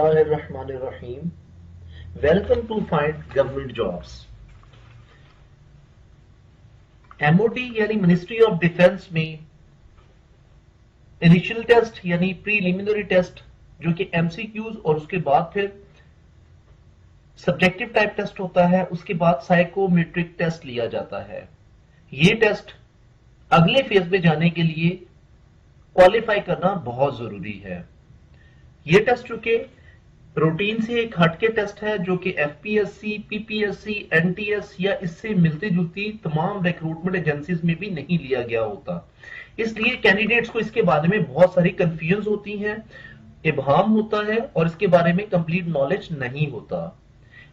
बिस्मिल्लाहिर्रहमानिर्रहीम। Welcome to find government jobs. MOD यानी ministry of defence में इनिशियल टेस्ट यानी प्रीलिमिनरी टेस्ट जो कि एमसीक्यूज और उसके बाद फिर सब्जेक्टिव टाइप टेस्ट होता है, उसके बाद साइकोमेट्रिक टेस्ट लिया जाता है। ये टेस्ट अगले फेज में जाने के लिए क्वालिफाई करना बहुत जरूरी है। ये टेस्ट चूंकि रूटीन से एक हटके टेस्ट है जो कि एफपीएससी, पीपीएससी, एनटीएस या इससे मिलती जुलती तमाम रिक्रूटमेंट एजेंसीज में भी नहीं लिया गया होता, इसलिए कैंडिडेट्स को इसके बारे में बहुत सारी कंफ्यूजन होती हैं, इबहाम होता है और इसके बारे में कंप्लीट नॉलेज नहीं होता।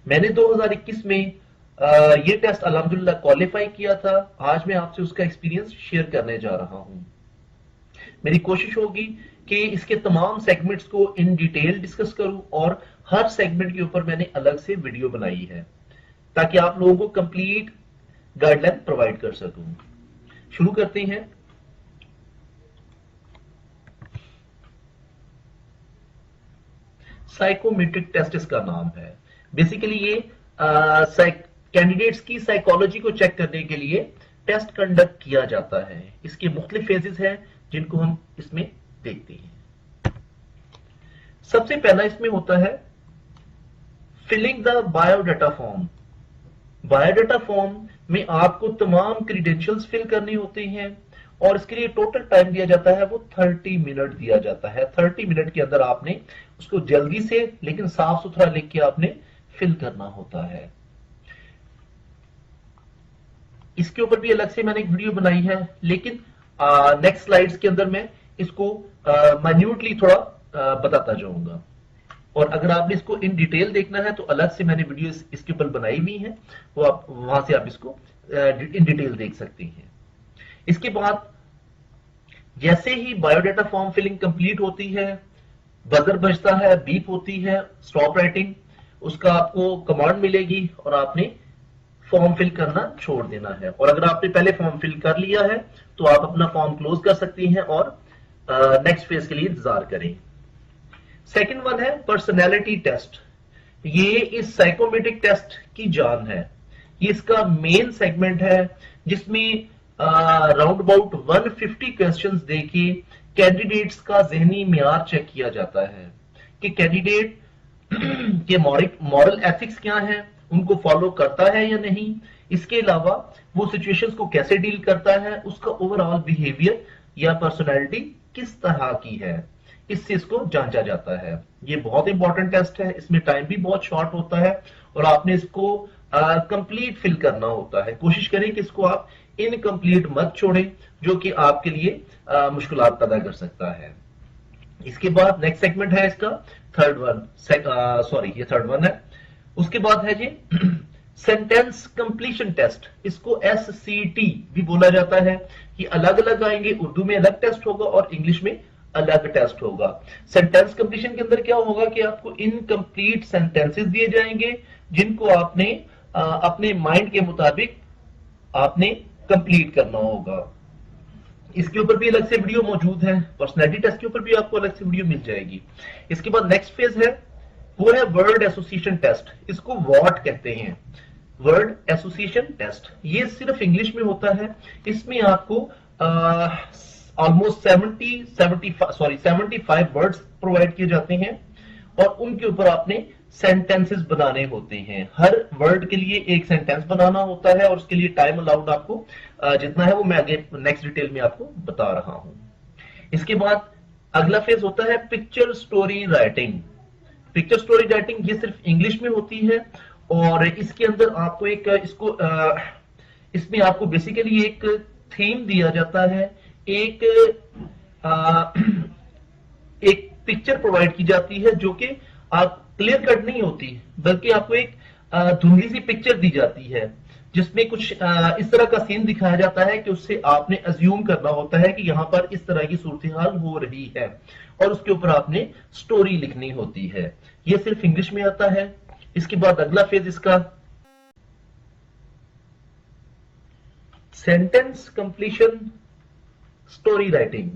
मैंने 2021 में ये टेस्ट अल्हम्दुलिल्लाह क्वालिफाई किया था। आज मैं आपसे उसका एक्सपीरियंस शेयर करने जा रहा हूं। मेरी कोशिश होगी कि इसके तमाम सेगमेंट्स को इन डिटेल डिस्कस करूं और हर सेगमेंट के ऊपर मैंने अलग से वीडियो बनाई है ताकि आप लोगों को कंप्लीट गाइडलाइन प्रोवाइड कर सकूं। शुरू करते हैं। साइकोमेट्रिक टेस्ट इसका नाम है। बेसिकली ये कैंडिडेट्स की साइकोलॉजी को चेक करने के लिए टेस्ट कंडक्ट किया जाता है। इसके मुख्तलिफ फेजेस हैं जिनको हम इसमें देखते हैं। सबसे पहला इसमें होता है filling the biodata form. Biodata form में आपको तमाम क्रीडेंशियल्स फिल करने होते हैं और इसके लिए टोटल टाइम दिया जाता है वो 30 मिनट दिया जाता है। 30 मिनट के अंदर आपने उसको जल्दी से लेकिन साफ सुथरा लिख के आपने फिल करना होता है। इसके ऊपर भी अलग से मैंने एक वीडियो बनाई है, लेकिन नेक्स्ट स्लाइड्स के अंदर मैं इसको माइन्यूटली थोड़ा बताता जाऊंगा। और अगर आपने इसको इन डिटेल देखना है तो अलग से मैंने वीडियो इसके ऊपर बनाई हुई है, वो आप वहां से आप इसको इन डिटेल देख सकते हैं। इसके बाद जैसे ही बायोडाटा फॉर्म फिलिंग कंप्लीट होती है, बजर बजता है, बीप होती है, स्टॉप राइटिंग, उसका आपको कमांड मिलेगी और आपने फॉर्म फिल करना छोड़ देना है। और अगर आपने पहले फॉर्म फिल कर लिया है तो आप अपना फॉर्म क्लोज कर सकती हैं और नेक्स्ट फेज के लिए इंतजार करें। सेकंड वन है पर्सनैलिटी टेस्ट। ये इस साइकोमेट्रिक टेस्ट की जान है। ये इसका मेन सेगमेंट है जिसमें राउंड अबाउट 150 क्वेश्चंस देके कैंडिडेट्स का जहनी मियार चेक किया जाता है कि कैंडिडेट के मॉरल एथिक्स क्या है, उनको फॉलो करता है या नहीं। इसके अलावा वो सिचुएशंस को कैसे डील करता है, उसका ओवरऑल बिहेवियर या पर्सनैलिटी किस तरह की है, इससे इसको जांचा जाता है। ये बहुत इंपॉर्टेंट टेस्ट है, इसमें टाइम भी बहुत शॉर्ट होता है और आपने इसको कंप्लीट फिल करना होता है। कोशिश करें कि इसको आप इनकम्प्लीट मत छोड़ें जो कि आपके लिए मुश्किलात पैदा कर सकता है। इसके बाद नेक्स्ट सेगमेंट है इसका थर्ड वन, ये थर्ड वन है। उसके बाद है जी सेंटेंस कंप्लीशन टेस्ट। इसको एससीटी भी बोला जाता है कि अलग अलग आएंगे, उर्दू में अलग टेस्ट होगा और इंग्लिश में अलग टेस्ट होगा। सेंटेंस कंप्लीशन के अंदर क्या होगा कि आपको इनकम्प्लीट सेंटेंसेस दिए जाएंगे जिनको आपने अपने माइंड के मुताबिक आपने कंप्लीट करना होगा। इसके ऊपर भी अलग से वीडियो मौजूद है। पर्सनैलिटी टेस्ट के ऊपर भी आपको अलग से वीडियो मिल जाएगी। इसके बाद नेक्स्ट फेज है वो है वर्ड एसोसिएशन टेस्ट। इसको वॉट कहते हैं, वर्ड एसोसिएशन टेस्ट। ये सिर्फ इंग्लिश में होता है। इसमें आपको ऑलमोस्ट 75 वर्ड्स प्रोवाइड किए जाते हैं और उनके ऊपर आपने सेंटेंसेस बनाने होते हैं। हर वर्ड के लिए एक सेंटेंस बनाना होता है और उसके लिए टाइम अलाउड आपको जितना है वो मैं आगे नेक्स्ट डिटेल में आपको बता रहा हूं। इसके बाद अगला फेज होता है picture story writing. Picture story writing ये सिर्फ इंग्लिश में होती है और इसके अंदर आपको इसमें आपको बेसिकली एक थीम दिया जाता है, एक पिक्चर प्रोवाइड की जाती है जो कि आप क्लियर कट नहीं होती, बल्कि आपको एक धुंधली सी पिक्चर दी जाती है जिसमें कुछ इस तरह का सीन दिखाया जाता है कि उससे आपने अज्यूम करना होता है कि यहां पर इस तरह की सूरत हाल हो रही है और उसके ऊपर आपने स्टोरी लिखनी होती है। ये सिर्फ इंग्लिश में आता है। इसके बाद अगला फेज इसका सेंटेंस कंप्लीशन स्टोरी राइटिंग।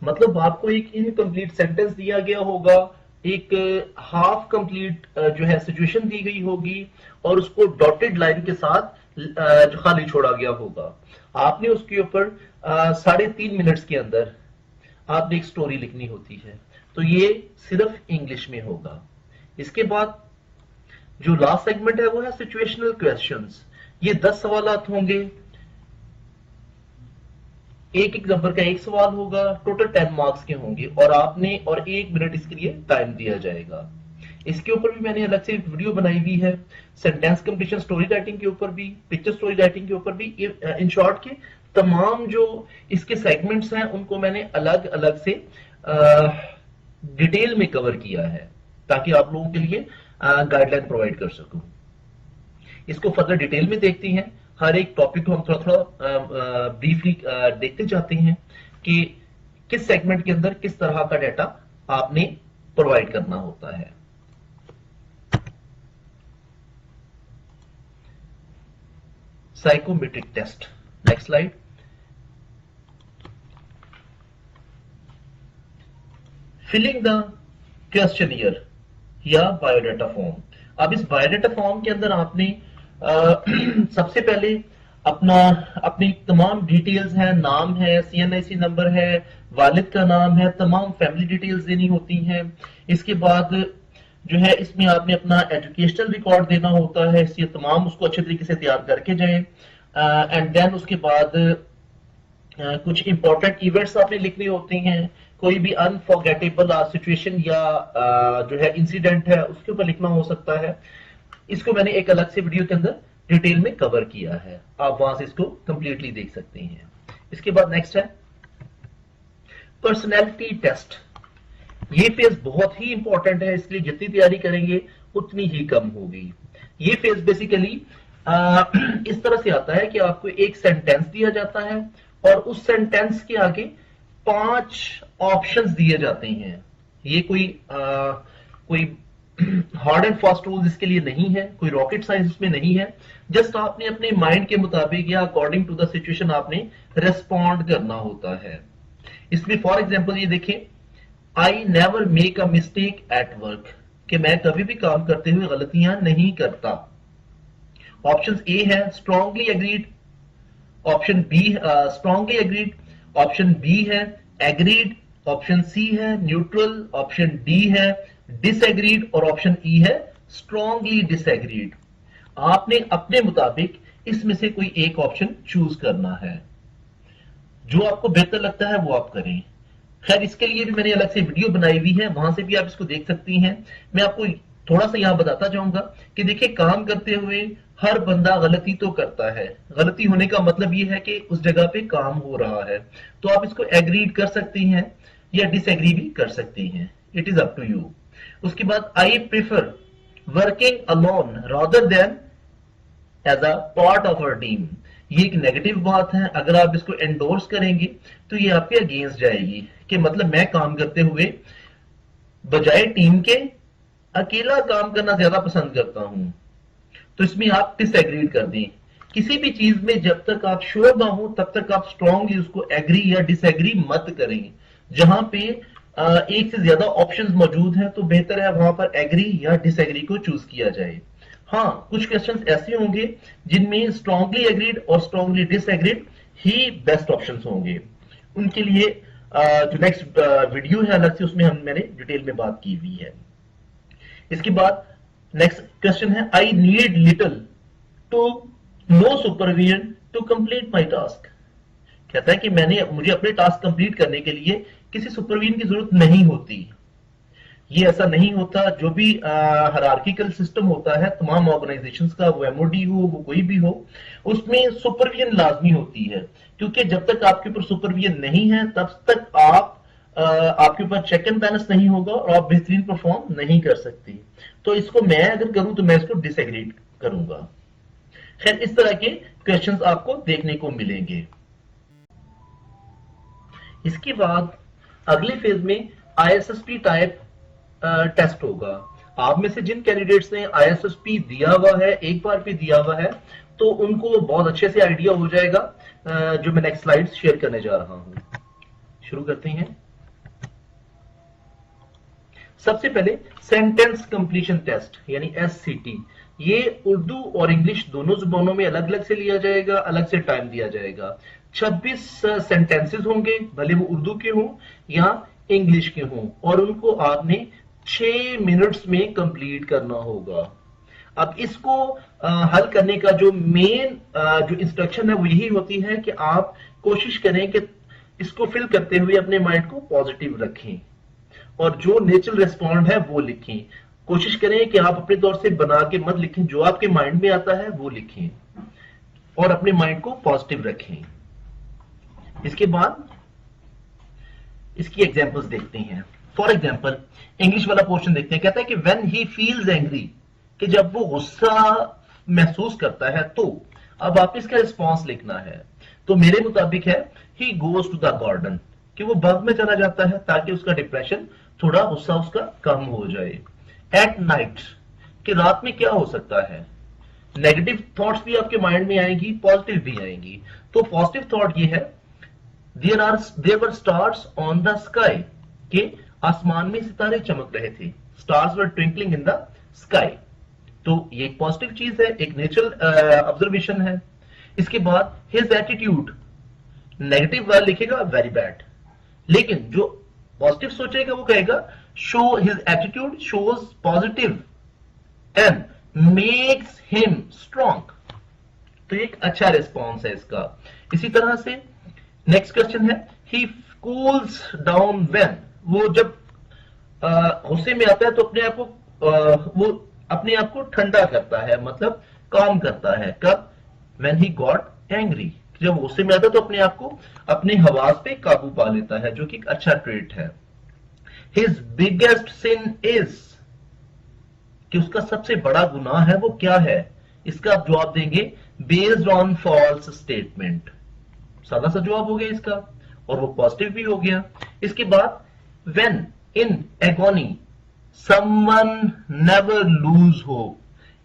मतलब आपको एक इनकम्प्लीट सेंटेंस दिया गया होगा, एक हाफ कंप्लीट जो है सिचुएशन दी गई होगी और उसको डॉटेड लाइन के साथ जो खाली छोड़ा गया होगा। आपने उसके ऊपर 3.5 मिनट्स के अंदर आपने एक स्टोरी लिखनी होती है, तो ये सिर्फ इंग्लिश में होगा। इसके बाद जो लास्ट सेगमेंट है वो है सिचुएशनल क्वेश्चंस। ये 10 सवालात होंगे, एक एक नंबर का एक सवाल होगा, टोटल 10 मार्क्स के होंगे और आपने और 1 मिनट इसके लिए टाइम दिया जाएगा। इसके ऊपर भी मैंने अलग से एक वीडियो बनाई हुई है, सेंटेंस कंप्लीशन स्टोरी राइटिंग के ऊपर भी, पिक्चर स्टोरी राइटिंग के ऊपर भी। इन शॉर्ट के तमाम जो इसके सेगमेंट्स हैं उनको मैंने अलग अलग से डिटेल में कवर किया है ताकि आप लोगों के लिए गाइडलाइन प्रोवाइड कर सकूं। इसको फर्दर डिटेल में देखते हैं, हर एक टॉपिक को हम थोड़ा थोड़ा ब्रीफली देखते जाते हैं कि किस सेगमेंट के अंदर किस तरह का डाटा आपने प्रोवाइड करना होता है। Psychometric test, next slide. Filling the questionnaire या बायोडाटा फॉर्म। अब इस बायोडाटा फॉर्म के अंदर आपने सबसे पहले अपनी तमाम डिटेल्स हैं, नाम है, CNIC नंबर है, वालिद का नाम है, तमाम फैमिली डिटेल्स देनी होती हैं। इसके बाद जो है इसमें आपने अपना एजुकेशनल रिकॉर्ड देना होता है, इसलिए तमाम उसको अच्छे तरीके से तैयार करके जाएं। एंड देन उसके बाद कुछ इंपॉर्टेंट इवेंट्स आपने लिखने होते हैं, कोई भी अनफॉरगेटेबल सिचुएशन या जो है इंसिडेंट है उसके ऊपर लिखना हो सकता है। इसको मैंने एक अलग से वीडियो के अंदर डिटेल में कवर किया है, आप वहां से इसको कंप्लीटली देख सकते हैं। इसके बाद नेक्स्ट है पर्सनैलिटी टेस्ट। ये फेज बहुत ही इंपॉर्टेंट है, इसलिए जितनी तैयारी करेंगे उतनी ही कम होगी। ये फेज बेसिकली इस तरह से आता है कि आपको एक सेंटेंस दिया जाता है और उस सेंटेंस के आगे 5 ऑप्शंस दिए जाते हैं। ये कोई हार्ड एंड फास्ट रूल्स इसके लिए नहीं है, कोई रॉकेट साइंस इसमें नहीं है। जस्ट आपने अपने माइंड के मुताबिक या अकॉर्डिंग टू द सिचुएशन आपने रेस्पॉन्ड करना होता है। इसमें फॉर एग्जांपल ये देखें, I never make a mistake at work, कि मैं कभी भी काम करते हुए गलतियां नहीं करता। ऑप्शन ए है strongly agreed, option B strongly agreed, option B है एग्रीड, ऑप्शन सी है न्यूट्रल, ऑप्शन डी है डिसएग्रीड और ऑप्शन ई है स्ट्रांगली डिसएग्रीड। आपने अपने मुताबिक इसमें से कोई एक ऑप्शन चूज करना है, जो आपको बेहतर लगता है वो आप करें। खैर इसके लिए भी मैंने अलग से वीडियो बनाई हुई है, वहां से भी आप इसको देख सकती हैं। मैं आपको थोड़ा सा यहां बताता जाऊंगा कि देखिए, काम करते हुए हर बंदा गलती तो करता है। गलती होने का मतलब ये है कि उस जगह पे काम हो रहा है, तो आप इसको एग्रीड कर सकती हैं या डिसएग्री भी कर सकती हैं, it is up to you. उसके बाद I prefer working alone rather than as a part of our team. ये एक नेगेटिव बात है, अगर आप इसको एंडोर्स करेंगे तो ये आपके अगेंस्ट जाएगी कि मतलब मैं काम करते हुए बजाय टीम के अकेला काम करना ज्यादा पसंद करता हूं। तो इसमें आप डिसएग्रीड कर दें। किसी भी चीज में जब तक आप श्योर ना हो तब तक आप स्ट्रांगली उसको एग्री या डिसएग्री मत करें। जहां पे एक से ज्यादा ऑप्शंस मौजूद हैं तो बेहतर है वहां पर एग्री या डिसएग्री को चूज किया जाए। हाँ, कुछ क्वेश्चंस ऐसे होंगे जिनमें स्ट्रांगली एग्रीड और स्ट्रांगली डिसएग्रीड ही बेस्ट ऑप्शंस होंगे। उनके लिए जो नेक्स्ट वीडियो है अलग से, उसमें मैंने डिटेल में बात की हुई है। इसके बाद नेक्स्ट क्वेश्चन है, I need little to no supervision to complete my task. कहता है कि मुझे अपने टास्क कंप्लीट करने के लिए किसी सुपरविजन की जरूरत नहीं होती। ये ऐसा नहीं होता। जो भी हायरार्किकल सिस्टम होता है तमाम ऑर्गेनाइजेशंस का, वो एमओडी हो, वो कोई भी हो, उसमें सुपरविजन लाजमी होती है, क्योंकि जब तक आपके ऊपर सुपरविजन नहीं है तब तक आपके ऊपर चेक एंड बैलेंस नहीं होगा और आप बेहतरीन परफॉर्म नहीं कर सकती। तो इसको मैं अगर करूं तो मैं इसको डिसएग्री करूंगा। खैर, इस तरह के क्वेश्चंस आपको देखने को मिलेंगे। इसके बाद अगले फेज में आईएसएसपी टाइप टेस्ट होगा। आप में से जिन कैंडिडेट्स ने आईएसएसपी दिया हुआ है, एक बार भी दिया हुआ है, तो उनको बहुत अच्छे से आइडिया हो जाएगा जो मैं नेक्स्ट स्लाइड शेयर करने जा रहा हूं। शुरू करते हैं। सबसे पहले सेंटेंस कंप्लीशन टेस्ट यानी एससीटी, ये उर्दू और इंग्लिश दोनों जुबानों में अलग अलग से लिया जाएगा, अलग से टाइम दिया जाएगा। 26 सेंटेंसेस होंगे, भले वो उर्दू के हों या इंग्लिश के हों, और उनको आपने 6 मिनट्स में कंप्लीट करना होगा। अब इसको हल करने का जो मेन जो इंस्ट्रक्शन है वो यही होती है कि आप कोशिश करें कि इसको फिल करते हुए अपने माइंड को पॉजिटिव रखें और जो नेचुरल रिस्पॉन्ड है वो लिखें। कोशिश करें कि आप अपने तौर से बना के मत लिखें, जो आपके माइंड में आता है वो लिखें और अपने माइंड को पॉजिटिव रखें। इसके बाद इसकी एग्जांपल्स देखते हैं। फॉर एग्जांपल इंग्लिश वाला पोर्शन देखते हैं। कहता है कि व्हेन ही फील्स एंग्री, कि जब वो गुस्सा महसूस करता है तो अब आप इसका रिस्पॉन्स लिखना है। तो मेरे मुताबिक है he goes to the garden, कि वो बाग में चला जाता है ताकि उसका डिप्रेशन, थोड़ा गुस्सा उसका कम हो जाए। एट नाइट, कि रात में क्या हो सकता है, नेगेटिव थॉट्स भी आपके माइंड में आएंगी, पॉजिटिव भी आएंगी। तो पॉजिटिव थॉट ये है there were stars on the sky, कि आसमान में सितारे चमक रहे थे। Stars were twinkling in the sky, तो ये एक पॉजिटिव चीज है, एक नेचुरल ऑब्जर्वेशन है। इसके बाद हिज एटीट्यूड, नेगेटिव वाला लिखेगा वेरी बैड, लेकिन जो पॉजिटिव सोचेगा वो कहेगा show his attitude shows positive and makes him strong. तो एक अच्छा रिस्पॉन्स है इसका। इसी तरह से नेक्स्ट क्वेश्चन है ही कूल्स डाउन व्हेन, वो जब गुस्से में आता है तो अपने आप को वो अपने आप को ठंडा करता है, मतलब काम करता है। कब, व्हेन ही गॉट एंग्री, जब गुस्से में आता है तो अपने आप को अपने हवास पे काबू पा लेता है, जो कि एक अच्छा ट्रेट है। हिज बिगेस्ट सिन इज, कि उसका सबसे बड़ा गुनाह है वो क्या है, इसका आप जवाब देंगे बेस्ड ऑन फॉल्स स्टेटमेंट। सादा सा जवाब हो गया इसका और वो पॉजिटिव भी हो गया। इसके बाद when in agony someone never lose hope,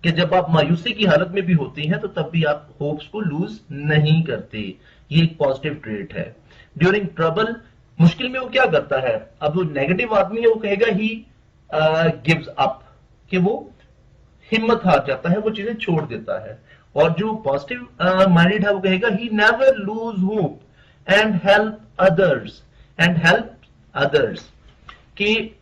कि जब आप मायूसी की हालत में भी होती हैं तो तब भी आप होप्स को लूज नहीं करते, ये एक पॉजिटिव ट्रेट है। ड्यूरिंग ट्रबल, मुश्किल में वो क्या करता है, अब वो नेगेटिव आदमी है वो कहेगा ही गिव्स अप, कि वो हिम्मत हार जाता है, वो चीजें छोड़ देता है। और जो पॉजिटिव माइंडेड है वो कहेगा he never lose hope and help others, कि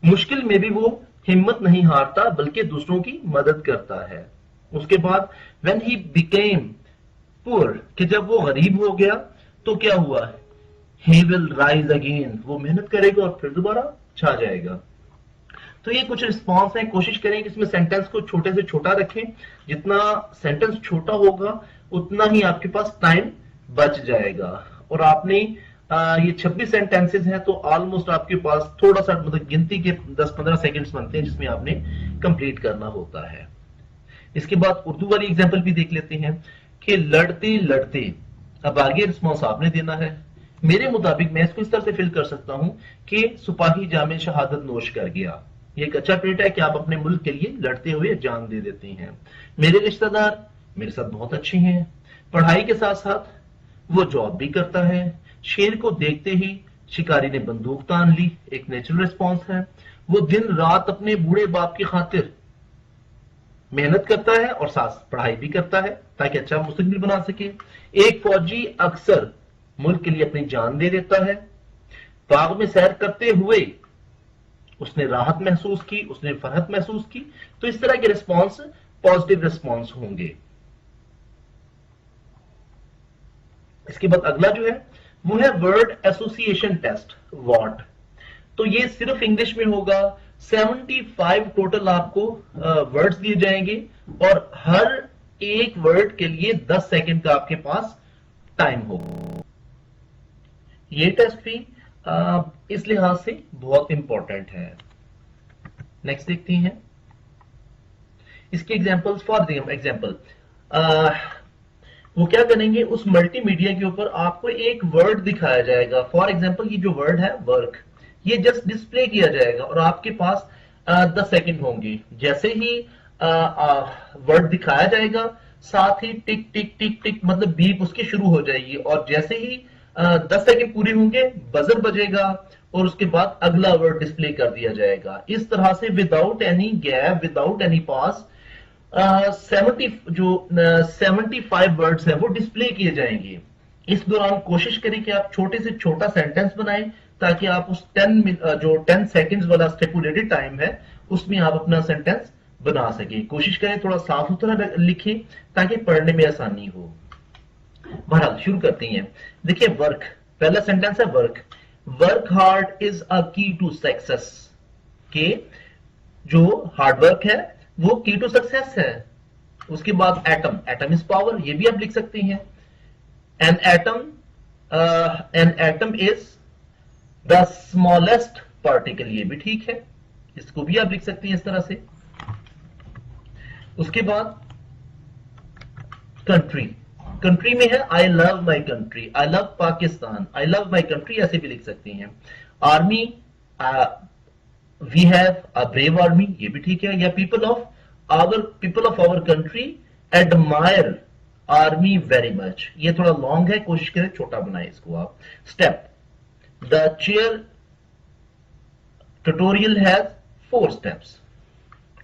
मुश्किल में भी वो हिम्मत नहीं हारता बल्कि दूसरों की मदद करता है। उसके बाद व्हेन ही बिकेम पुअर, कि जब वो गरीब हो गया तो क्या हुआ, ही विल राइज अगेन, वो मेहनत करेगा और फिर दोबारा छा जाएगा। तो ये कुछ रिस्पॉन्स है। कोशिश करें कि इसमें सेंटेंस को छोटे से छोटा रखें, जितना सेंटेंस छोटा होगा उतना ही आपके पास टाइम बच जाएगा। और आपने ये 26 सेंटेंसेस हैं तो ऑलमोस्ट आपके पास थोड़ा सा मतलब गिनती के 10-15 सेकंड्स बनते हैं जिसमें आपने कंप्लीट करना होता है। इसके बाद उर्दू वाली एग्जांपल भी देख लेते हैं कि लड़ते लड़ते, अब आगे रिस्पॉन्स आपने देना है। मेरे मुताबिक मैं इसको इस तरह से फिल कर सकता हूं कि सिपाही जामे शहादत नोश कर गया। ये एक अच्छा ट्रेट है कि आप अपने मुल्क के लिए लड़ते हुए जान दे देते हैं। मेरे रिश्तेदार मेरे साथ बहुत अच्छे हैं, पढ़ाई के साथ साथ वो जॉब भी करता है। शेर को देखते ही शिकारी ने बंदूक तान ली, एक नेचुरल रिस्पॉन्स है। वो दिन रात अपने बूढ़े बाप की खातिर मेहनत करता है और साथ पढ़ाई भी करता है ताकि अच्छा मुस्तकबिल बना सके। एक फौजी अक्सर मुल्क के लिए अपनी जान दे देता है। बाग में सैर करते हुए उसने राहत महसूस की, उसने फरहत महसूस की। तो इस तरह के रिस्पॉन्स पॉजिटिव रिस्पॉन्स होंगे। इसके बाद अगला जो है वो है वर्ड एसोसिएशन टेस्ट, वॉट। तो ये सिर्फ इंग्लिश में होगा। 75 टोटल आपको वर्ड्स दिए जाएंगे और हर एक वर्ड के लिए 10 सेकंड का आपके पास टाइम होगा। ये टेस्ट भी इस लिहाज से बहुत इंपॉर्टेंट है। नेक्स्ट देखते हैं इसके एग्जांपल्स। फॉर एग्जांपल वो क्या करेंगे, उस मल्टीमीडिया के ऊपर आपको एक वर्ड दिखाया जाएगा। फॉर एग्जांपल ये जो वर्ड है वर्क, ये जस्ट डिस्प्ले किया जाएगा और आपके पास 10 सेकंड होंगे। जैसे ही वर्ड दिखाया जाएगा साथ ही टिक टिक टिक टिक मतलब बीप उसकी शुरू हो जाएगी और जैसे ही 10 सेकंड पूरे होंगे बजर बजेगा और उसके बाद अगला वर्ड डिस्प्ले कर दिया जाएगा। इस तरह से without any gap, without any पास 75 वर्ड्स है वो डिस्प्ले किए जाएंगे। इस दौरान कोशिश करें कि आप छोटे से छोटा सेंटेंस बनाएं ताकि आप उस 10 सेकंड्स वाला स्टेपुलेटेड टाइम है उसमें आप अपना सेंटेंस बना सकें। कोशिश करें थोड़ा साफ सुथरा लिखें ताकि पढ़ने में आसानी हो। बहरहाल शुरू करते हैं। देखिए वर्क, पहला सेंटेंस है work. Work hard is a की टू सक्सेस। के जो हार्ड वर्क है वो की टू सक्सेस है। उसके बाद एटम, एटम इज पावर, ये भी आप लिख सकते हैं। An atom is the smallest particle, ये भी ठीक है, इसको भी आप लिख सकते हैं इस तरह से। उसके बाद कंट्री, कंट्री में है I love my country, I love Pakistan, I love my country, ऐसे भी लिख सकते हैं। Army, we have a brave army, ये भी ठीक है। या people of our country admire army very much, ये थोड़ा लॉन्ग है, कोशिश करें छोटा बनाए इसको आप। Step, the chair tutorial has 4 steps,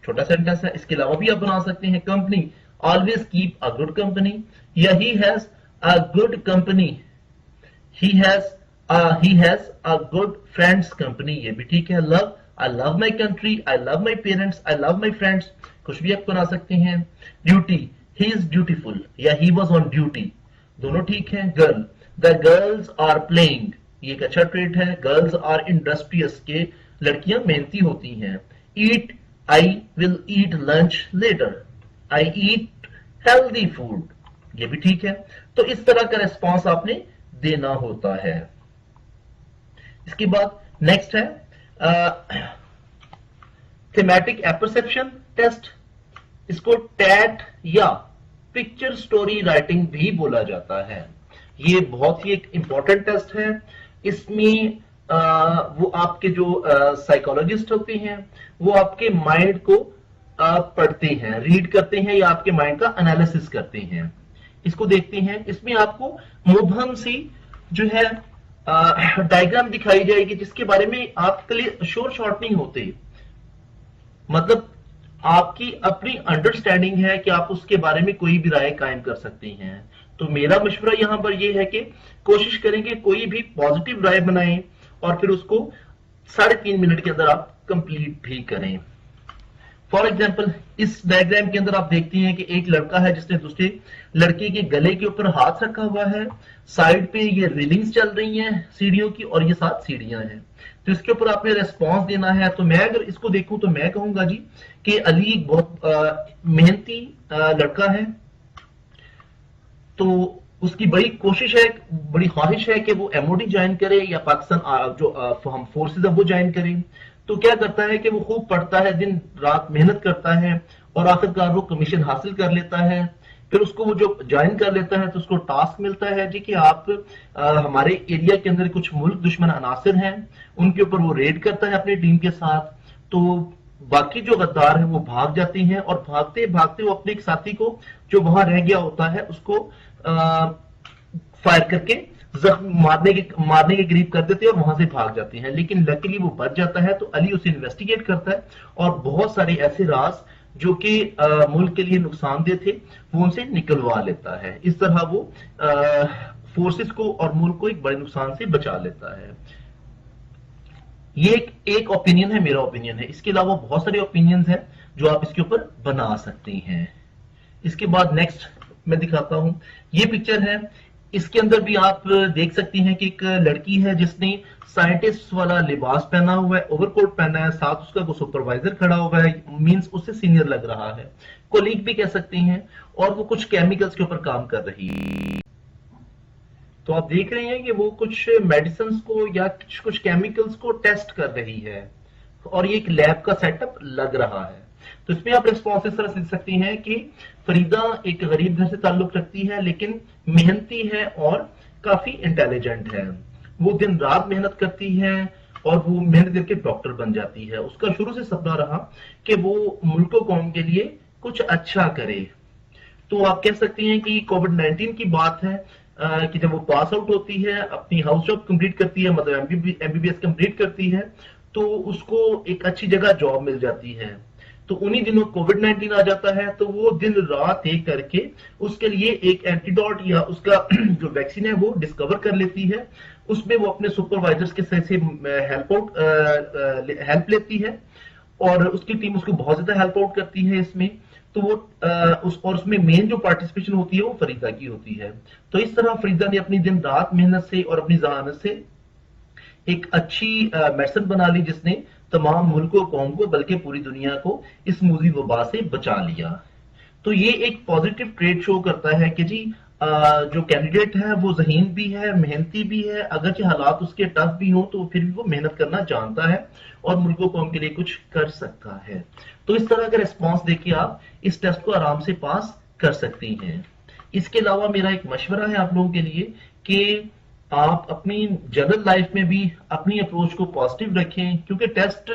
छोटा सेंटेंस है। इसके अलावा भी आप बना सकते हैं। Company, always keep a good company, या he has a good company, he has a good friends company, ये भी ठीक है। Love, I love my country, I love my parents, I love my friends, कुछ भी आप बना सकते हैं। ड्यूटी, ही इज ड्यूटीफुल, या ही वॉज ऑन ड्यूटी, दोनों ठीक है। Girl, the girls are playing, ये एक अच्छा ट्रेट है। गर्ल्स आर इंडस्ट्रियस, के लड़कियां मेहनती होती हैं। Eat, I will eat lunch later, I eat healthy food, ये भी ठीक है। तो इस तरह का रिस्पॉन्स आपने देना होता है। इसके बाद नेक्स्ट है थीमेटिक एपर्सेप्शन टेस्ट, इसको टैट या पिक्चर स्टोरी राइटिंग भी बोला जाता है। ये बहुत ही एक इंपॉर्टेंट टेस्ट है। इसमें वो आपके जो साइकोलॉजिस्ट होते हैं वो आपके माइंड को पढ़ते हैं, रीड करते हैं, या आपके माइंड का एनालिसिस करते हैं, इसको देखते हैं। इसमें आपको मुबहम सी जो है डायग्राम दिखाई जाएगी जिसके बारे में आपके लिए श्योर शॉर्ट नहीं होते, मतलब आपकी अपनी अंडरस्टैंडिंग है कि आप उसके बारे में कोई भी राय कायम कर सकते हैं। तो मेरा मशवरा यहां पर यह है कि कोशिश करेंगे कोई भी पॉजिटिव राय बनाएं और फिर उसको 3.5 मिनट के अंदर आप कंप्लीट भी करें। फॉर एग्जाम्पल इस डायग्राम के अंदर आप देखते हैं कि एक लड़का है जिसने दूसरे लड़के के गले के ऊपर हाथ रखा हुआ है, साइड पे ये रेलिंग्स चल रही हैं सीढ़ियों की और ये 7 सीढ़ियां हैं। तो इसके ऊपर आपने रेस्पॉन्स देना है। तो मैं अगर इसको देखूं तो मैं कहूंगा जी कि अली एक बहुत मेहनती लड़का है, तो उसकी बड़ी कोशिश है, बड़ी ख्वाहिश है कि वो एमओडी ज्वाइन करे या पाकिस्तान जो हम फोर्सेज है वो ज्वाइन करे। तो क्या करता है कि वो खूब पढ़ता है, दिन रात मेहनत करता है और आखिरकार वो कमीशन हासिल कर लेता है। फिर उसको वो जो ज्वाइन कर लेता है तो उसको टास्क मिलता है जी कि आप हमारे एरिया के अंदर कुछ मुल्क दुश्मन अनासिर हैं, उनके ऊपर वो रेड करता है अपनी टीम के साथ। तो बाकी जो गद्दार हैं वो भाग जाते हैं और भागते भागते वो अपने एक साथी को जो वहां रह गया होता है उसको फायर करके जख्म मारने के करीब कर देते हैं और वहां से भाग जाते हैं। लेकिन लकीली वो बच जाता है। तो अली उसे इन्वेस्टिगेट करता है और बहुत सारे ऐसे राज जो कि मुल्क के लिए नुकसानदेह थे वो उनसे निकलवा लेता है। इस तरह वो फोर्सेस को और मुल्क को एक बड़े नुकसान से बचा लेता है। ये एक ओपिनियन है, मेरा ओपिनियन है। इसके अलावा बहुत सारे ओपिनियंस हैं जो आप इसके ऊपर बना सकते हैं। इसके बाद नेक्स्ट मैं दिखाता हूं, ये पिक्चर है। इसके अंदर भी आप देख सकती हैं कि एक लड़की है जिसने साइंटिस्ट वाला लिबास पहना हुआ है, ओवरकोट पहना है, साथ उसका वो सुपरवाइजर खड़ा हुआ है, मींस उससे सीनियर लग रहा है, कोलीग भी कह सकते हैं, और वो कुछ केमिकल्स के ऊपर काम कर रही है। तो आप देख रहे हैं कि वो कुछ मेडिसिन को या कुछ केमिकल्स को टेस्ट कर रही है और ये एक लैब का सेटअप लग रहा है। तो इसमें आप रिस्पॉन्स इस तरह से लिख सकती हैं कि फरीदा एक गरीब घर से ताल्लुक रखती है लेकिन मेहनती है और काफी इंटेलिजेंट है। वो दिन रात मेहनत करती है और वो मेहनत करके डॉक्टर बन जाती है। उसका शुरू से सपना रहा कि वो मुल्क कौम के लिए कुछ अच्छा करे। तो आप कह सकते हैं कि कोविड-19 की बात है, कि जब वो पास आउट होती है, अपनी हाउस जॉब कंप्लीट करती है, मतलब एमबीबीएस कंप्लीट करती है, तो उसको एक अच्छी जगह जॉब मिल जाती है। तो उन्हीं दिनों कोविड 19 आ जाता है, तो वो दिन रात एक करके उसके लिए एक एंटीडोट या उसका जो वैक्सीन है वो डिस्कवर कर लेती है। उसमें वो अपने सुपरवाइजर्स के से हेल्प लेती है, और उसकी टीम उसको बहुत ज्यादा हेल्प आउट करती है इसमें। तो वो उसमें मेन जो पार्टिसिपेशन होती है वो फरीदा की होती है। तो इस तरह फरीदा ने अपनी दिन रात मेहनत से और अपनी जहानत से एक अच्छी मेडिसिन बना ली, जिसने तमाम मुल्कों कौम को बल्कि पूरी दुनिया को इस मूजी वबा से बचा लिया। तो ये एक पॉजिटिव ट्रेड शो करता है कि जी जो कैंडिडेट है वो ज़हीन भी है, मेहनती भी है, अगरचे हालात उसके टफ भी हो तो फिर भी वो मेहनत करना जानता है और मुल्कों कौम के लिए कुछ कर सकता है। तो इस तरह का रिस्पॉन्स देखिए, आप इस टेस्ट को आराम से पास कर सकती हैं। इसके अलावा मेरा एक मशवरा है आप लोगों के लिए कि आप अपनी जनरल लाइफ में भी अपनी अप्रोच को पॉजिटिव रखें, क्योंकि टेस्ट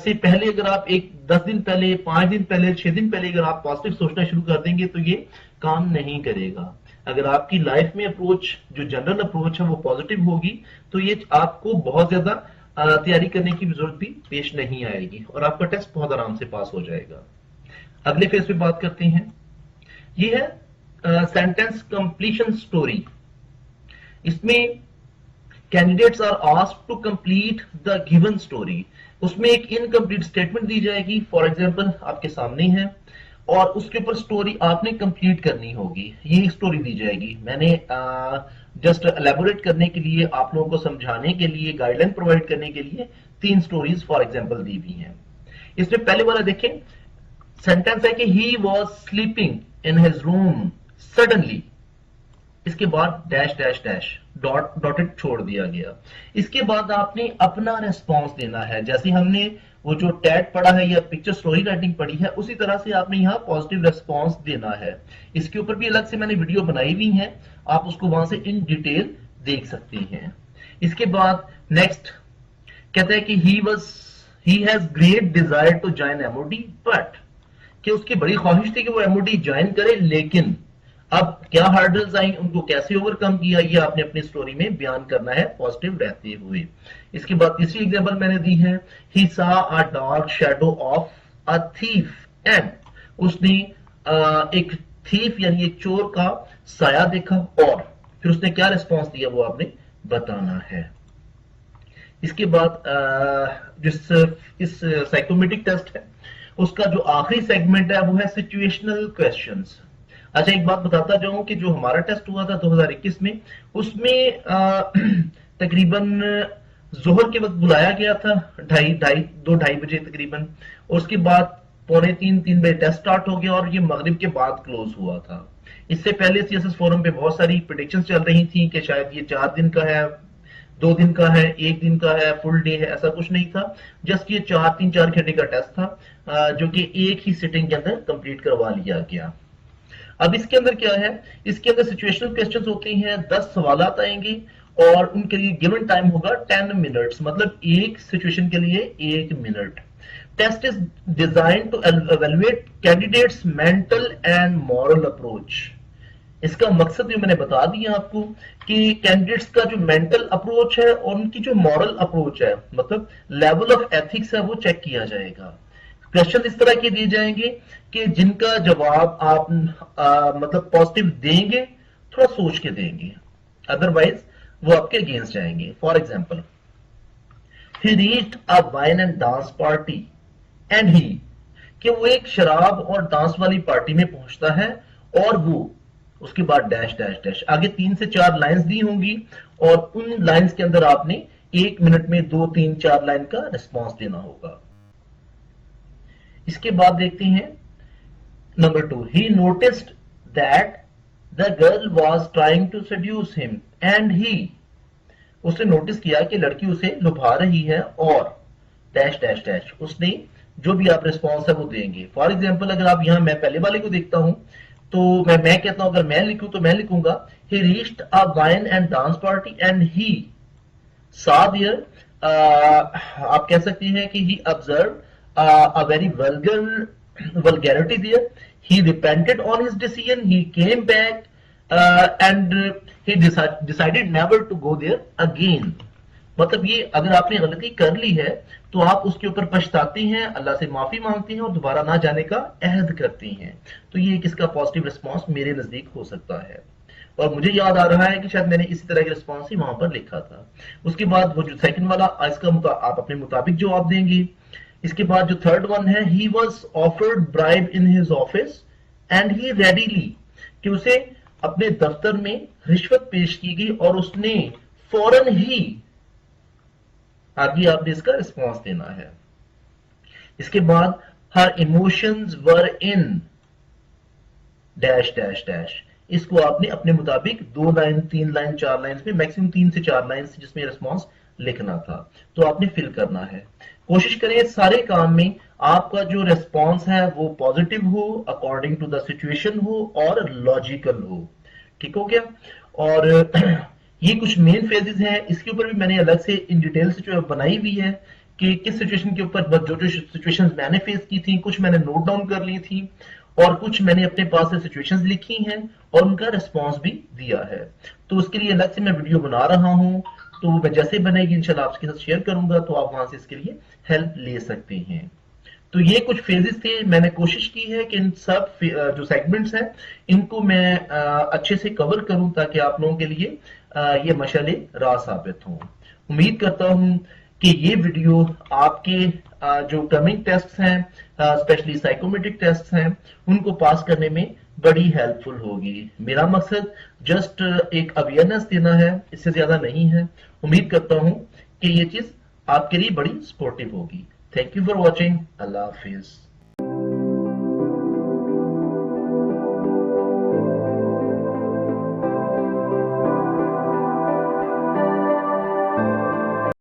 से पहले अगर आप एक 10 दिन पहले, 5 दिन पहले, 6 दिन पहले अगर आप पॉजिटिव सोचना शुरू कर देंगे तो ये काम नहीं करेगा। अगर आपकी लाइफ में अप्रोच, जो जनरल अप्रोच है वो पॉजिटिव होगी, तो ये आपको बहुत ज्यादा तैयारी करने की जरूरत भी पेश नहीं आएगी और आपका टेस्ट बहुत आराम से पास हो जाएगा। अगले फेज पे बात करते हैं, ये है सेंटेंस कंप्लीशन स्टोरी। इसमें candidates are asked to complete the given story. उसमें एक इनकम्प्लीट स्टेटमेंट दी जाएगी, फॉर एग्जांपल आपके सामने है, और उसके ऊपर स्टोरी आपने कंप्लीट करनी होगी। ये स्टोरी दी जाएगी। मैंने जस्ट एलेबोरेट करने के लिए, आप लोगों को समझाने के लिए, गाइडलाइन प्रोवाइड करने के लिए 3 स्टोरीज फॉर एग्जांपल दी हुई हैं। इसमें पहले वाला देखें, सेंटेंस है कि he was sleeping in his room suddenly. इसके बाद डैश डैश डैश डॉटेड छोड़ दिया गया। इसके बाद आपने अपना रिस्पॉन्स देना है, जैसे हमने वो जो टैग पढ़ा है या पिक्चर स्टोरी राइटिंग पढ़ी है, उसी तरह से आपने यहाँ पॉजिटिव रिस्पॉन्स देना है। इसके ऊपर भी अलग से मैंने वीडियो बनाई हुई है, आप उसको वहां से इन डिटेल देख सकते हैं। इसके बाद नेक्स्ट कहता है कि he has great desire to join MOD, but कि उसकी बड़ी ख्वाहिश थी कि वो एमओडी ज्वाइन करे, लेकिन अब क्या हर्डल्स आई, उनको कैसे ओवरकम किया, ये आपने अपनी स्टोरी में बयान करना है पॉजिटिव रहते हुए। इसके बाद तीसरी एग्जांपल मैंने दी है, ही सा अ dark shadow of a thief, and उसने एक थीफ यानी एक चोर का साया देखा, और फिर उसने क्या रिस्पॉन्स दिया वो आपने बताना है। इसके बाद जिस इस साइकोमेट्रिक टेस्ट है उसका जो आखिरी सेगमेंट है वो है सिचुएशनल क्वेश्चंस। अच्छा, एक बात बताता जाऊं कि जो हमारा टेस्ट हुआ था 2021 में, उसमें तकरीबन जोहर के वक्त बुलाया गया था, 2-2:30 बजे तकरीबन, और उसके बाद 2:45-3 बजे टेस्ट स्टार्ट हो गया और ये मगरिब के बाद क्लोज हुआ था। इससे पहले सीएसएस फोरम पे बहुत सारी प्रेडिक्शंस चल रही थी कि शायद ये 4 दिन का है, 2 दिन का है, 1 दिन का है, फुल डे है, ऐसा कुछ नहीं था। जस्ट ये 3-4 घंटे का टेस्ट था जो कि एक ही सिटिंग के अंदर कंप्लीट करवा लिया गया। अब इसके अंदर क्या है, इसके अंदर सिचुएशनल क्वेश्चंस होते हैं, 10 सवाल आएंगे और उनके लिए गिवन टाइम होगा 10 मिनट्स, मतलब एक सिचुएशन के लिए 1 minute. Test is design to evaluate candidates mental and moral approach. इसका मकसद भी मैंने बता दिया आपको कि कैंडिडेट्स का जो मेंटल अप्रोच है और उनकी जो मॉरल अप्रोच है, मतलब लेवल ऑफ एथिक्स है, वो चेक किया जाएगा। क्वेश्चन इस तरह के दिए जाएंगे कि जिनका जवाब आप मतलब पॉजिटिव देंगे, थोड़ा सोच के देंगे, अदरवाइज वो आपके अगेंस्ट जाएंगे। For example, he reached a wine and dance party and he, कि वो एक शराब और डांस वाली पार्टी में पहुंचता है और वो, उसके बाद डैश डैश डैश, आगे 3 से 4 लाइंस दी होंगी और उन लाइंस के अंदर आपने 1 मिनट में 2, 3, 4 लाइन का रिस्पॉन्स देना होगा। इसके बाद देखते हैं number 2, he noticed that the girl was trying to seduce him and he, उसने नोटिस किया कि लड़की उसे लुभा रही है और डैश डैश डैश, उसने जो भी आप रिस्पॉन्स है वो देंगे। फॉर एग्जाम्पल, अगर आप यहां मैं पहले वाले को देखता हूं तो मैं कहता हूं, अगर मैं लिखूं तो मैं लिखूंगा ही reached a wine and dance party and he saw there, आप कह सकते हैं कि he observed a very vulgarity there. He repented on his decision. He came back and he decided never to go there again. मतलब ये अगर आपने गलती कर ली है तो आप उसके ऊपर पछताती हैं, अल्लाह से माफी मांगती हैं और दोबारा ना जाने का अहद करती हैं। तो ये किसका पॉजिटिव रिस्पॉन्स मेरे नजदीक हो सकता है। और मुझे याद आ रहा है कि शायद मैंने इसी तरह के रिस्पॉन्स ही वहां पर लिखा था। उसके बाद वो जो सेकंड वाला, इसका आप अपने मुताबिक जवाब देंगी। इसके बाद जो थर्ड वन है, he was offered bribe in his office and he readily, कि उसे अपने दफ्तर में रिश्वत पेश की गई और उसने फौरन ही, आगे आपने इसका रिस्पॉन्स देना है। इसके बाद हर emotions were in dash dash dash, इसको आपने अपने मुताबिक 2 लाइन 3 लाइन 4 लाइन में, मैक्सिमम 3 से 4 लाइन जिसमें रिस्पॉन्स लिखना था, तो आपने फिल करना है। कोशिश करें सारे काम में आपका जो रिस्पॉन्स है वो पॉजिटिव हो, अकॉर्डिंग टू द सिचुएशन हो और लॉजिकल हो। ठीक हो गया। और ये कुछ मेन फेजेस हैं, इसके ऊपर भी मैंने अलग से इन डिटेल से जो बनाई हुई है कि किस सिचुएशन के ऊपर, जो जो सिचुएशंस मैंने फेस की थी, कुछ मैंने नोट डाउन कर ली थी और कुछ मैंने अपने पास से सिचुएशंस लिखी हैं और उनका रिस्पॉन्स भी दिया है। तो उसके लिए अलग से मैं वीडियो बना रहा हूं, तो वो जैसे बनेगी इंशाल्लाह आपके साथ शेयर करूंगा, तो आप वहां से इसके लिए हेल्प ले सकते हैं। तो ये कुछ फेजेस थे, मैंने कोशिश की है कि इन सब जो सेगमेंट्स हैं इनको मैं अच्छे से कवर करूं ताकि आप लोगों के लिए ये मशाले राह साबित हों। उम्मीद करता हूं कि ये वीडियो आपके जो कमिंग टेस्ट हैं, स्पेशली साइकोमेट्रिक टेस्ट हैं, उनको पास करने में बड़ी हेल्पफुल होगी। मेरा मकसद जस्ट एक अवेयरनेस देना है, इससे ज्यादा नहीं है। उम्मीद करता हूं कि ये चीज आपके लिए बड़ी सपोर्टिव होगी। Thank you for watching. Allah Hafiz.